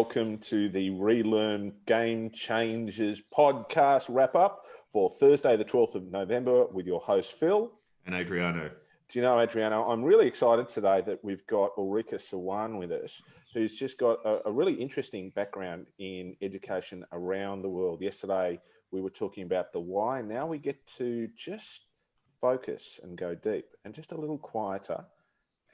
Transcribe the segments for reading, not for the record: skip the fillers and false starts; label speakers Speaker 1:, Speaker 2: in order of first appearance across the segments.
Speaker 1: welcome to the Relearn Game Changers podcast wrap-up for Thursday, the 12th of November with your host, Phil.
Speaker 2: And Adriano.
Speaker 1: Do you know, Adriano, I'm really excited today that we've got Ulrika Sawan with us, who's just got a really interesting background in education around the world. Yesterday, we were talking about the why. Now we get to just focus and go deep and just a little quieter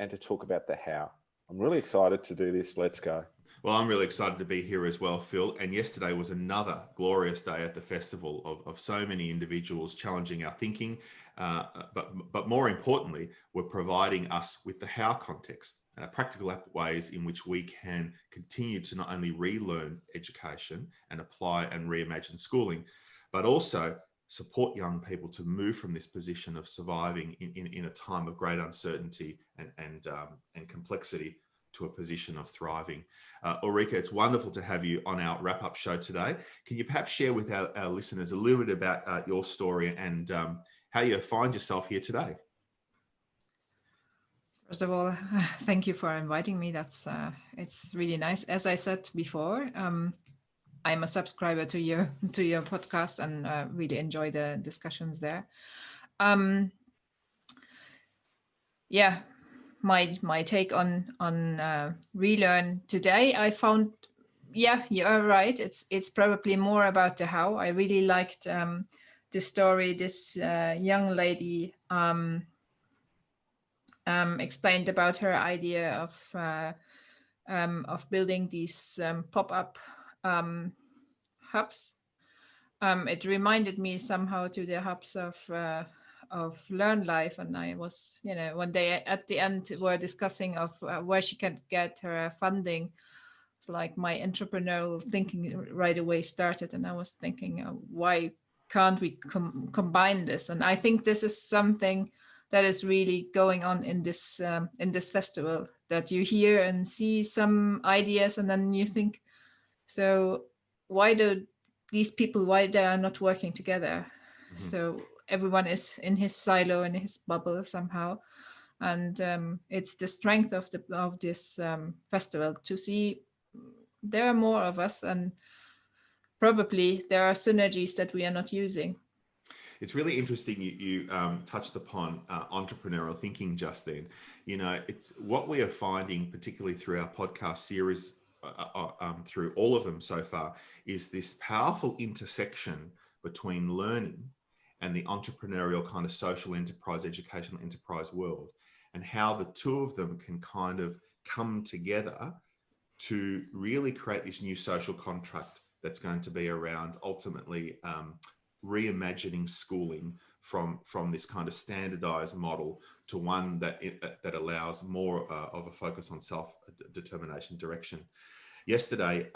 Speaker 1: and to talk about the how. I'm really excited to do this. Let's go.
Speaker 2: Well, I'm really excited to be here as well, Phil. And yesterday was another glorious day at the festival of so many individuals challenging our thinking. But more importantly, we're providing us with the how context, practical ways in which we can continue to not only relearn education and apply and reimagine schooling, but also support young people to move from this position of surviving in a time of great uncertainty and complexity to a position of thriving. Ulrika, it's wonderful to have you on our wrap-up show today. Can you perhaps share with our listeners a little bit about your story and how you find yourself here today?
Speaker 3: First of all, thank you for inviting me. It's really nice. As I said before, I'm a subscriber to your podcast and really enjoy the discussions there. My take on relearn today, I found, you are right. It's probably more about the how. I really liked the story this young lady explained about her idea of building these pop-up hubs. It reminded me somehow to the hubs of Learn Life, and I was, one day at the end we're discussing of where she can get her funding. It's like my entrepreneurial thinking right away started, and I was thinking, why can't we combine this? And I think this is something that is really going on in this festival, that you hear and see some ideas, and then you think, so why do these people, why they are not working together? Mm-hmm. So everyone is in his silo, in his bubble somehow, and it's the strength of this festival to see there are more of us, and probably there are synergies that we are not using.
Speaker 2: It's really interesting you touched upon entrepreneurial thinking just then. It's what we are finding, particularly through our podcast series, through all of them so far, is this powerful intersection between learning and the entrepreneurial kind of social enterprise, educational enterprise world, and how the two of them can kind of come together to really create this new social contract that's going to be around ultimately reimagining schooling from this kind of standardized model to one that allows more of a focus on self-determination direction. Yesterday,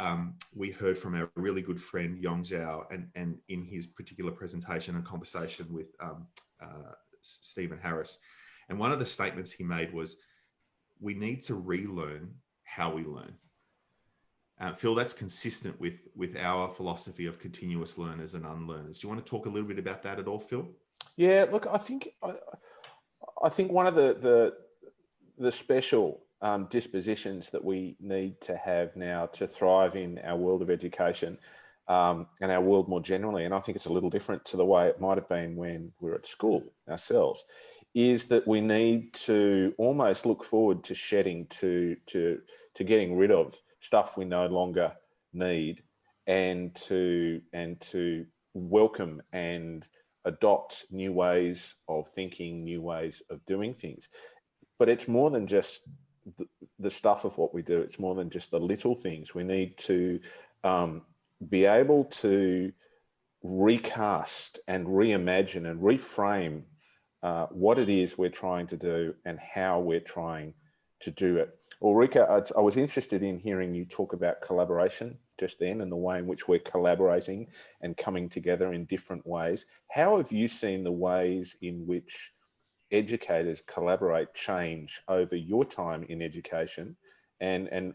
Speaker 2: we heard from our really good friend Yong Zhao, and in his particular presentation and conversation with Stephen Harris. And one of the statements he made was, we need to relearn how we learn. Phil, that's consistent with our philosophy of continuous learners and unlearners. Do you want to talk a little bit about that at all, Phil?
Speaker 1: Yeah, look, I think one of the special dispositions that we need to have now to thrive in our world of education and our world more generally, and I think it's a little different to the way it might have been when we were at school ourselves, is that we need to almost look forward to shedding, to getting rid of stuff we no longer need, and to welcome and adopt new ways of thinking, new ways of doing things. But it's more than just the stuff of what we do. It's more than just the little things. We need to be able to recast and reimagine and reframe what it is we're trying to do and how we're trying to do it. Ulrika, I was interested in hearing you talk about collaboration just then and the way in which we're collaborating and coming together in different ways. How have you seen the ways in which educators collaborate change over your time in education, and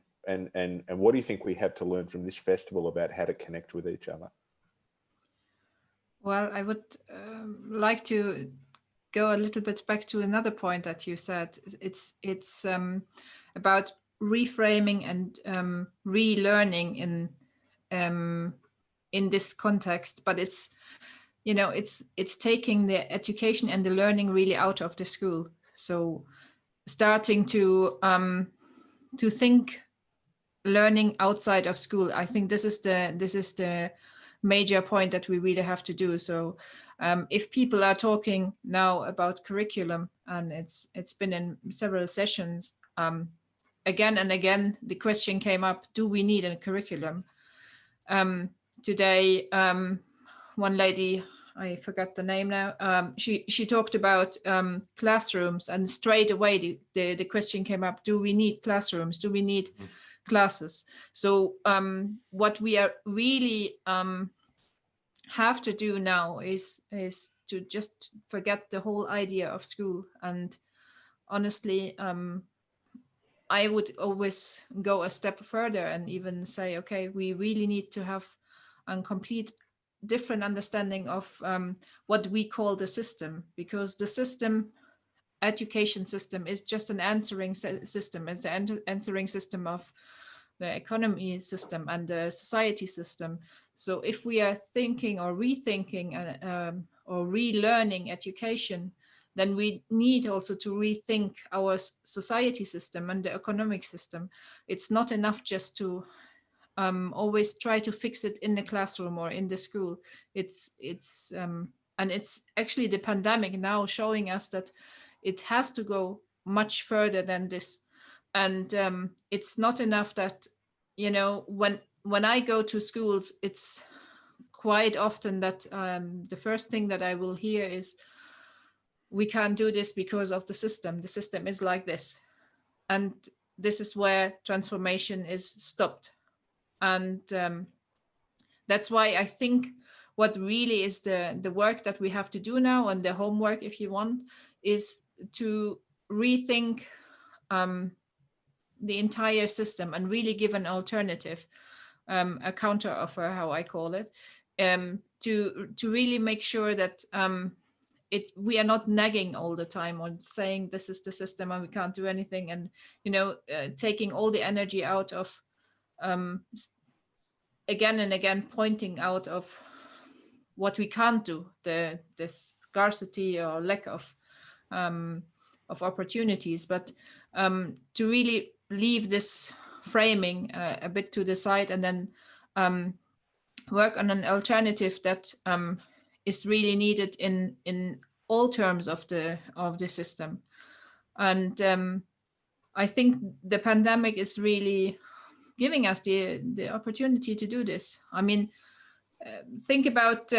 Speaker 1: what do you think we have to learn from this festival about how to connect with each other?
Speaker 3: Well, I would like to go a little bit back to another point that you said. It's about reframing and relearning in this context, but it's, you know, it's taking the education and the learning really out of the school. So starting to think learning outside of school. I think this is the major point that we really have to do. So if people are talking now about curriculum, and it's been in several sessions, again and again the question came up, do we need a curriculum? Today one lady, I forgot the name now, she talked about classrooms, and straight away the question came up, do we need classrooms? Do we need classes? So what we are really have to do now is to just forget the whole idea of school. And honestly, I would always go a step further and even say, okay, we really need to have a complete different understanding of what we call the system, because the system, education system, is just an answering system. It's the answering system of the economy system and the society system. So if we are thinking or rethinking or relearning education, then we need also to rethink our society system and the economic system. It's not enough just to always try to fix it in the classroom or in the school. And it's actually the pandemic now showing us that it has to go much further than this. And it's not enough that, you know, when I go to schools, it's quite often that the first thing that I will hear is, we can't do this because of the system. The system is like this. And this is where transformation is stopped. And that's why I think what really is the work that we have to do now, and the homework, if you want, is to rethink the entire system and really give an alternative, a counter offer, how I call it, to really make sure that we are not nagging all the time on saying this is the system and we can't do anything, and, you know, taking all the energy out of again and again pointing out of what we can't do, the scarcity or lack of opportunities, but to really leave this framing a bit to the side, and then work on an alternative that is really needed in all terms of the system. And I think the pandemic is really giving us the opportunity to do this. I mean, think about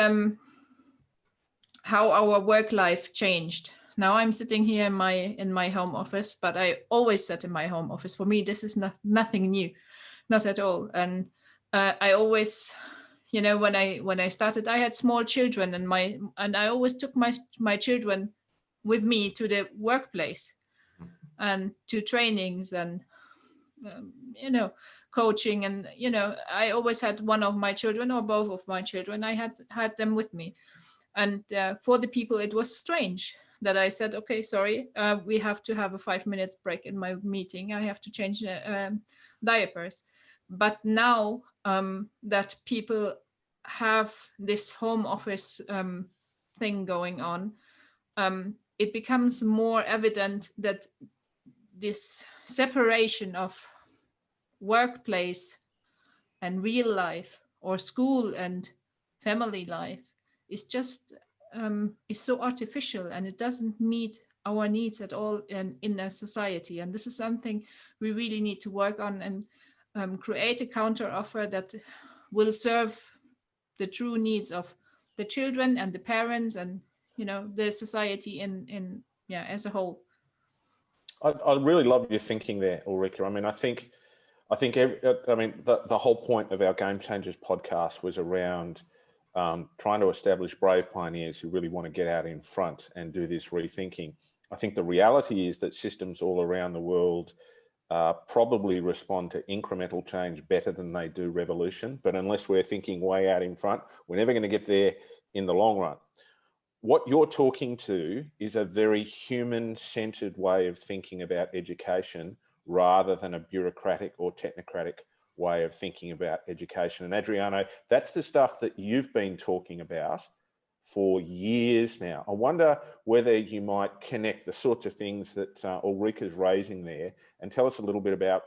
Speaker 3: how our work life changed. Now I'm sitting here in my home office, but I always sat in my home office. For me, this is nothing new, not at all. And I always, you know, when I started, I had small children, and I always took my children with me to the workplace and to trainings and you know, coaching. And, you know, I always had one of my children or both of my children, I had them with me. And for the people, it was strange that I said, okay, sorry, we have to have a 5 minutes break in my meeting. I have to change diapers. But now that people have this home office thing going on, it becomes more evident that this separation of workplace and real life, or school and family life, is just is so artificial, and it doesn't meet our needs at all in a society. And this is something we really need to work on, and create a counter offer that will serve the true needs of the children and the parents, and, you know, the society in as a whole.
Speaker 1: I really love your thinking there, Ulrika. I mean, I think the whole point of our Game Changers podcast was around trying to establish brave pioneers who really want to get out in front and do this rethinking. I think the reality is that systems all around the world probably respond to incremental change better than they do revolution. But unless we're thinking way out in front, we're never going to get there in the long run. What you're talking to is a very human-centered way of thinking about education, rather than a bureaucratic or technocratic way of thinking about education. And Adriano, that's the stuff that you've been talking about for years now. I wonder whether you might connect the sorts of things that Ulrika's raising there and tell us a little bit about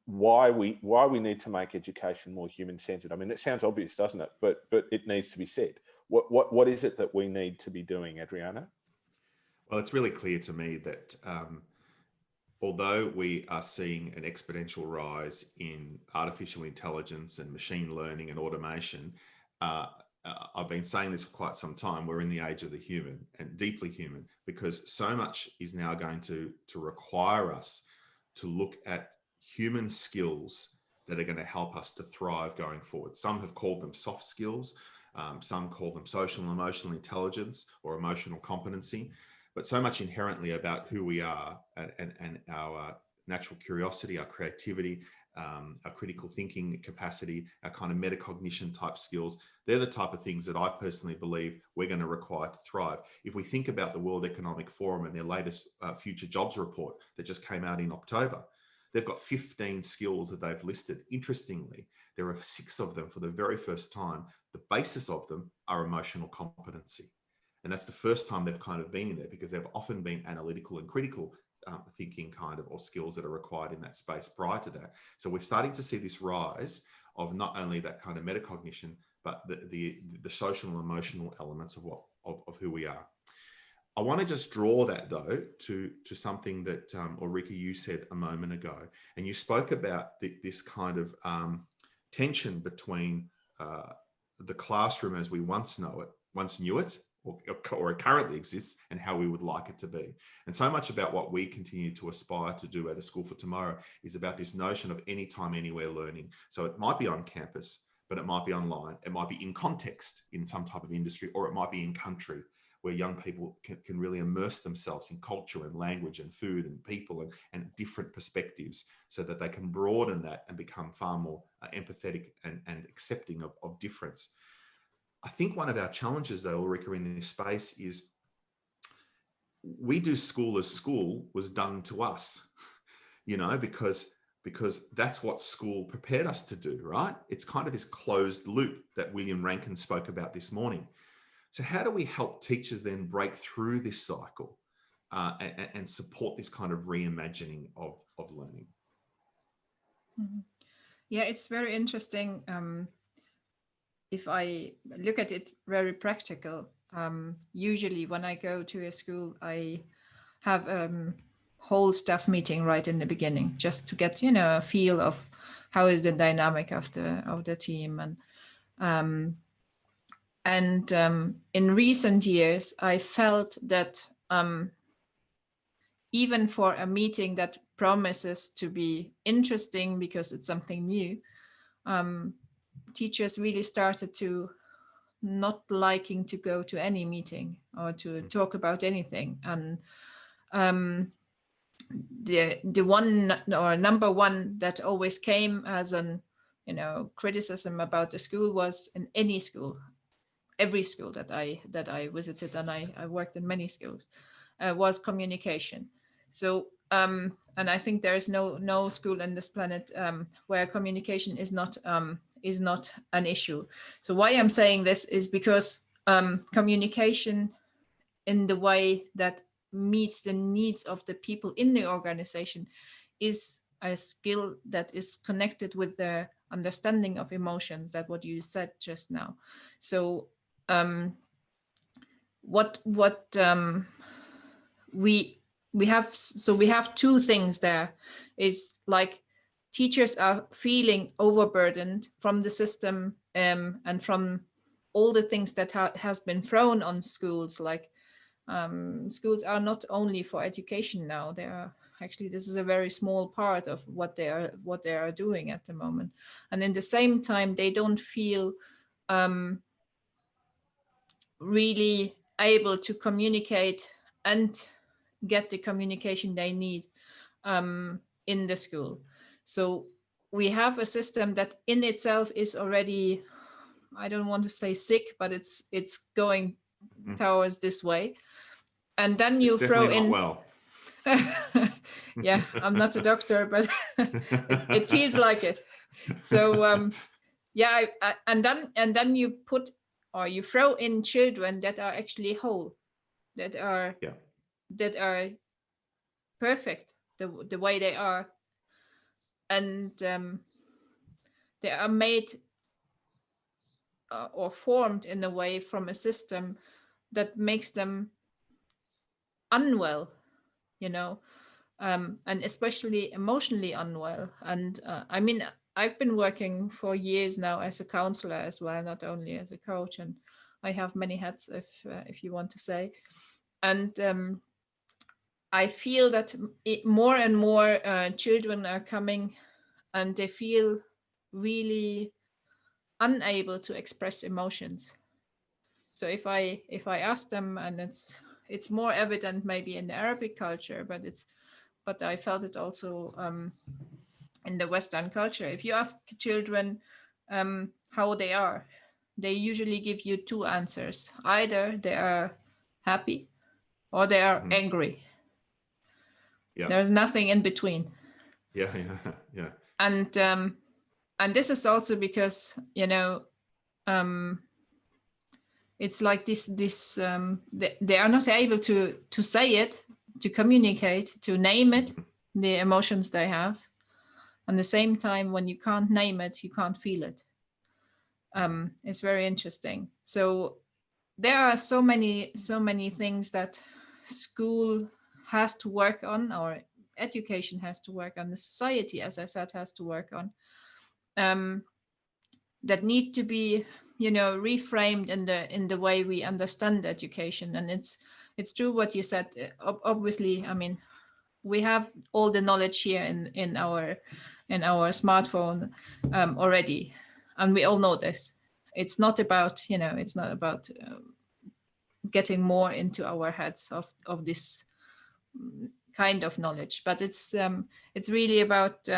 Speaker 1: why we need to make education more human-centered. I mean, it sounds obvious, doesn't it? But it needs to be said. What is it that we need to be doing, Adriano?
Speaker 2: Well, it's really clear to me that although we are seeing an exponential rise in artificial intelligence and machine learning and automation, I've been saying this for quite some time, we're in the age of the human, and deeply human, because so much is now going to require us to look at human skills that are going to help us to thrive going forward. Some have called them soft skills. Some call them social and emotional intelligence or emotional competency. But so much inherently about who we are and our natural curiosity, our creativity, our critical thinking capacity, our kind of metacognition type skills, they're the type of things that I personally believe we're going to require to thrive. If we think about the World Economic Forum and their latest future jobs report that just came out in October, they've got 15 skills that they've listed. Interestingly, there are 6 of them for the very first time. The basis of them are emotional competency. And that's the first time they've kind of been in there, because they've often been analytical and critical thinking kind of, or skills that are required in that space prior to that. So we're starting to see this rise of not only that kind of metacognition, but the social and emotional elements of who we are. I want to just draw that though to something that Ulrika, you said a moment ago, and you spoke about this kind of tension between the classroom as we once knew it, or it currently exists, and how we would like it to be. And so much about what we continue to aspire to do at A School for Tomorrow is about this notion of anytime, anywhere learning. So it might be on campus, but it might be online. It might be in context in some type of industry, or it might be in country, where young people can really immerse themselves in culture and language and food and people and different perspectives, so that they can broaden that and become far more empathetic and accepting of difference. I think one of our challenges, though, Ulrika, in this space is we do school as school was done to us, because that's what school prepared us to do, right? It's kind of this closed loop that William Rankin spoke about this morning. So how do we help teachers then break through this cycle and support this kind of reimagining of learning?
Speaker 3: Mm-hmm. Yeah, it's very interesting. If I look at it very practical, usually when I go to a school, I have whole staff meeting right in the beginning, just to get a feel of how is the dynamic of the team. And in recent years, I felt that even for a meeting that promises to be interesting because it's something new, teachers really started to not liking to go to any meeting or to talk about anything. And the one or number one that always came as an criticism about the school was, in any school, every school that I visited, and I worked in many schools, was communication. So and I think there is no school in this planet where communication is not an issue. So why I'm saying this is because communication in the way that meets the needs of the people in the organization is a skill that is connected with the understanding of emotions, that what you said just now. So we have 2 things there. Is like teachers are feeling overburdened from the system and from all the things that has been thrown on schools. Like schools are not only for education now. They are actually, this is a very small part of what they are doing at the moment. And in the same time, they don't feel really able to communicate and get the communication they need in the school. So we have a system that in itself is already, I don't want to say sick, but it's going towards this way. And then you throw in, Yeah, I'm not a doctor, but it feels like it. So yeah, and then you put, or you throw in children that are actually whole, that are
Speaker 2: Yeah.
Speaker 3: perfect the way they are, and they are made or formed in a way from a system that makes them unwell, you know, and especially emotionally unwell. And I mean, I've been working for years now as a counselor as well, not only as a coach, and I have many hats, if you want to say. And I feel that more and more children are coming, and they feel really unable to express emotions. So if I ask them, and it's more evident maybe in the Arabic culture, but I felt it also in the Western culture. If you ask children how they are, they usually give you two answers: either they are happy or they are
Speaker 2: Mhm.
Speaker 3: angry.
Speaker 2: Yeah.
Speaker 3: There's nothing in between.
Speaker 2: Yeah. Yeah. Yeah.
Speaker 3: And this is also because, um, it's like this they are not able to say it, to communicate, to name it,
Speaker 2: Mhm.
Speaker 3: the emotions they have. At the same time, when you can't name it, you can't feel it. It's very interesting. So there are so many things that school has to work on, or education has to work on, the society, as I said, has to work on, um, that need to be, reframed in the way we understand education. And it's true what you said. Obviously, I mean, we have all the knowledge here in our smartphone already, and we all know this. It's not about getting more into our heads of this kind of knowledge, but it's really about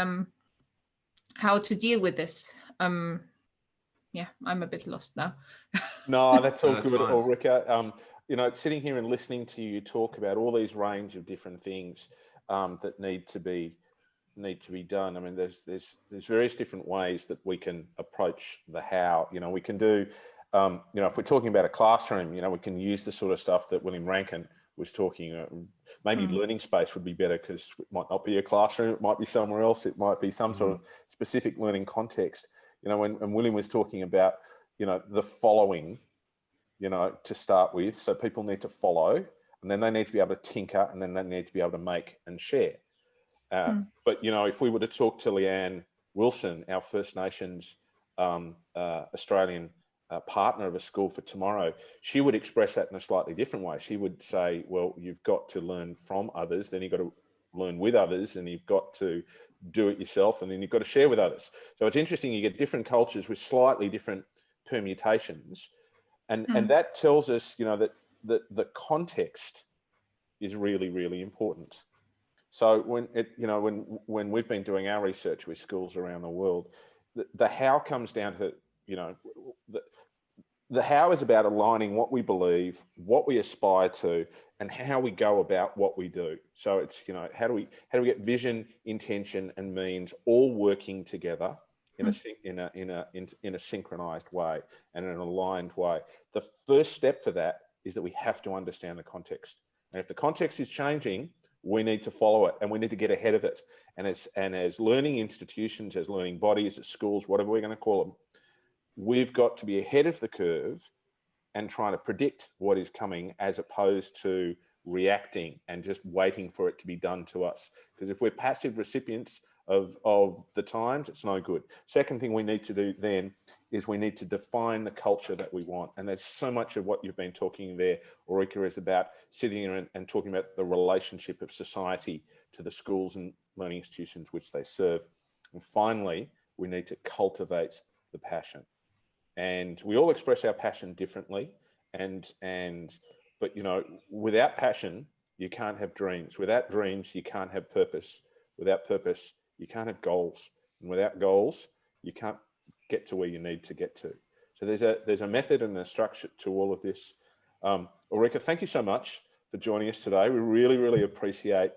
Speaker 3: how to deal with this. Yeah, I'm a bit lost now.
Speaker 1: No, that's all
Speaker 2: No, that's
Speaker 1: good,
Speaker 2: fine.
Speaker 1: Ulrika. Sitting here and listening to you talk about all these range of different things that need to be done. I mean, there's various different ways that we can approach the how. We can do, if we're talking about a classroom, we can use the sort of stuff that William Rankin was talking. Maybe learning space would be better, because it might not be a classroom, it might be somewhere else, it might be some sort of specific learning context. When William was talking about, the following, to start with. So people need to follow, and then they need to be able to tinker, and then they need to be able to make and share. But, if we were to talk to Leanne Wilson, our First Nations Australian partner of A School for Tomorrow, she would express that in a slightly different way. She would say, well, you've got to learn from others, then you've got to learn with others, and you've got to do it yourself, and then you've got to share with others. So it's interesting, you get different cultures with slightly different permutations. And that tells us, that the context is really, really important. So when we've been doing our research with schools around the world, the how comes down to, the how is about aligning what we believe, what we aspire to, and how we go about what we do. So it's, how do we get vision, intention, and means all working together in a synchronized way and in an aligned way. The first step for that is that we have to understand the context. And if the context is changing, we need to follow it, and we need to get ahead of it. And as learning institutions, as learning bodies, as schools, whatever we're going to call them, we've got to be ahead of the curve and trying to predict what is coming, as opposed to reacting and just waiting for it to be done to us. Because if we're passive recipients of the times, it's no good. Second thing we need to do then is we need to define the culture that we want. And there's so much of what you've been talking there, Ulrika, is about sitting here and talking about the relationship of society to the schools and learning institutions which they serve. And finally, we need to cultivate the passion. And we all express our passion differently. But without passion, you can't have dreams. Without dreams, you can't have purpose. Without purpose, you can't have goals. And without goals, you can't get to where you need to get to. So there's a method and a structure to all of this. Ulrika, thank you so much for joining us today. We really, really appreciate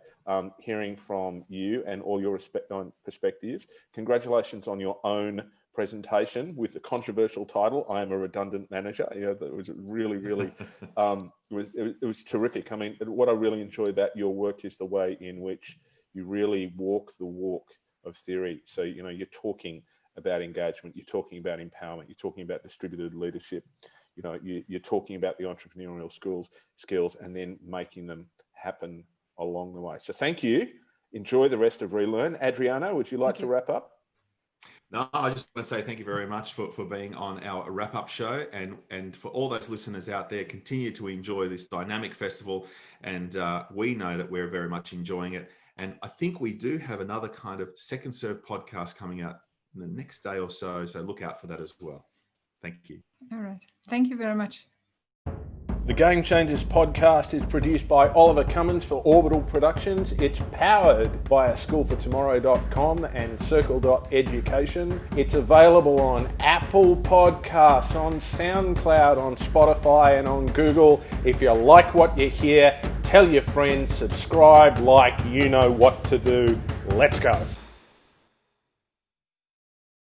Speaker 1: hearing from you and all your perspectives. Congratulations on your own presentation with the controversial title, I Am a Redundant Manager. That was really, really, it was terrific. I mean, what I really enjoyed about your work is the way in which you really walk the walk of theory. So, you're talking about engagement, you're talking about empowerment, you're talking about distributed leadership, you're talking about the entrepreneurial skills and then making them happen along the way. So thank you. Enjoy the rest of Relearn. Adriano, would you like to wrap up?
Speaker 2: No, I just want to say thank you very much for being on our wrap-up show, and for all those listeners out there, continue to enjoy this dynamic festival, and we know that we're very much enjoying it. And I think we do have another kind of Second Serve podcast coming out in the next day or so look out for that as well. Thank you.
Speaker 3: All right. Thank you very much.
Speaker 1: The Game Changers podcast is produced by Oliver Cummins for Orbital Productions. It's powered by schoolfortomorrow.com and circle.education. It's available on Apple Podcasts, on SoundCloud, on Spotify and on Google. If you like what you hear, tell your friends, subscribe, you know what to do. Let's go.